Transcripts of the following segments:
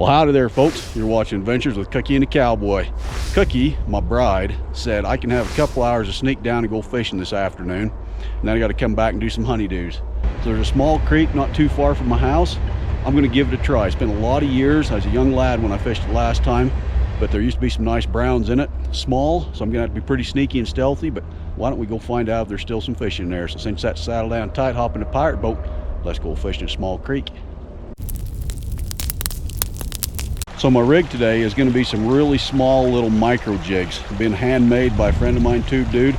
Well, howdy there, folks. You're watching Adventures with Cookie and the Cowboy. Cookie, my bride, said I can have a couple hours to sneak down and go fishing this afternoon, and then I got to come back and do some honeydews. So there's a small creek not too far from my house. I'm going to give it a try. It's been a lot of years. I was a young lad when I fished it last time, but there used to be some nice browns in it. Small, so I'm going to have to be pretty sneaky and stealthy, but why don't we go find out if there's still some fish in there. So since that's saddled down tight, hop in the pirate boat, let's go fishing a small creek. So my rig today is going to be some really small little micro jigs. Been handmade by a friend of mine, Tube Dude.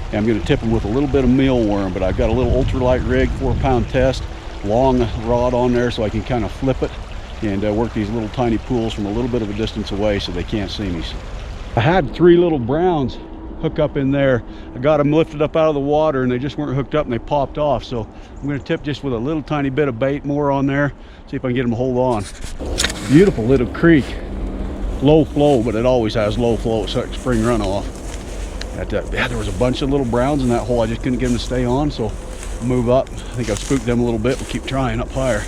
And I'm going to tip them with a little bit of mealworm, but I've got a little ultralight rig, 4-pound test, long rod on there so I can kind of flip it and work these little tiny pools from a little bit of a distance away so they can't see me. I had 3 little browns hook up in there. I got them lifted up out of the water and they just weren't hooked up and they popped off. So I'm going to tip just with a little tiny bit of bait more on there, see if I can get them to hold on. Beautiful little creek, low flow, but it always has low flow. It's like spring runoff. Yeah, there was a bunch of little browns in that hole. I just couldn't get them to stay on, so I'll move up. I think I've spooked them a little bit. We'll keep trying up higher.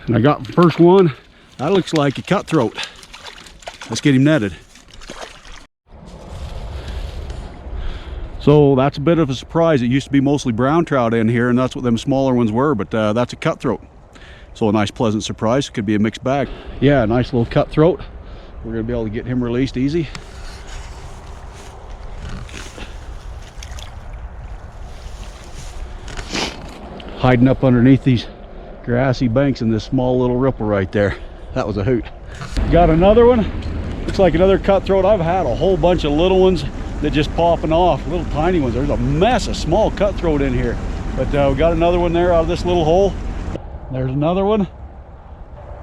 And I got the first one. That looks like a cutthroat. Let's get him netted. So that's a bit of a surprise. It used to be mostly brown trout in here, and that's what them smaller ones were, but that's a cutthroat. So a nice pleasant surprise. Could be a mixed bag. Yeah, a nice little cutthroat. We're gonna be able to get him released easy. Hiding up underneath these grassy banks in this small little ripple right there. That was a hoot. Got another one. Looks like another cutthroat. I've had a whole bunch of little ones that just popping off, little tiny ones. There's a mess of small cutthroat in here, but we got another one there out of this little hole. There's another one.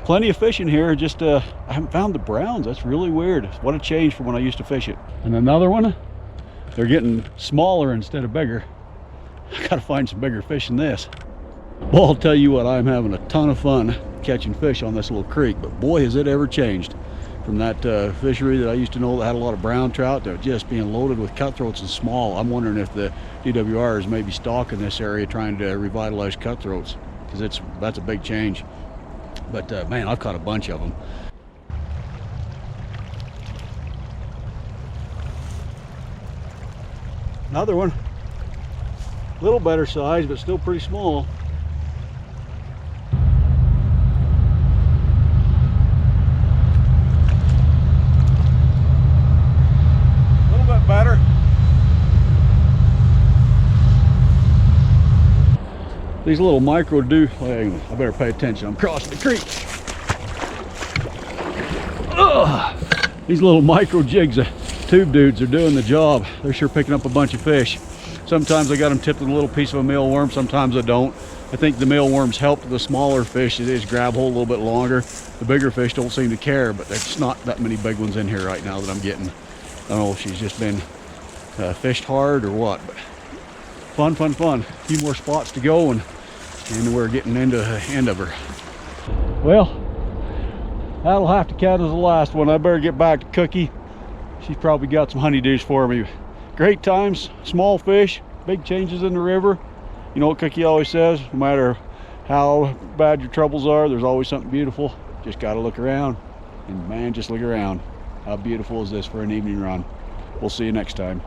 Plenty of fish in here, just I haven't found the browns. That's really weird. What a change from when I used to fish it. And another one. They're getting smaller instead of bigger. I gotta find some bigger fish than this. Well, I'll tell you what, I'm having a ton of fun catching fish on this little creek, but boy has it ever changed. From that fishery that I used to know that had a lot of brown trout, they're just being loaded with cutthroats and small. I'm wondering if the DWR is maybe stalking this area trying to revitalize cutthroats, because that's a big change. But man, I've caught a bunch of them. Another one, a little better size, but still pretty small. Better. These little micro I better pay attention. I'm crossing the creek. Ugh. These little micro jigs, Tube Dudes are doing the job. They're sure picking up a bunch of fish. Sometimes I got them tipped with a little piece of a mealworm, sometimes I don't. I think the mealworms help the smaller fish. They just grab hold a little bit longer. The bigger fish don't seem to care, but there's not that many big ones in here right now that I'm getting. I don't know if she's just been fished hard or what, but fun. A few more spots to go, and we're getting into the end of her. Well, that'll have to count as the last one. I better get back to Cookie. She's probably got some honeydews for me. Great times, small fish, big changes in the river. You know what Cookie always says, no matter how bad your troubles are, there's always something beautiful. Just gotta look around, and man, just look around. How beautiful is this for an evening run? We'll see you next time.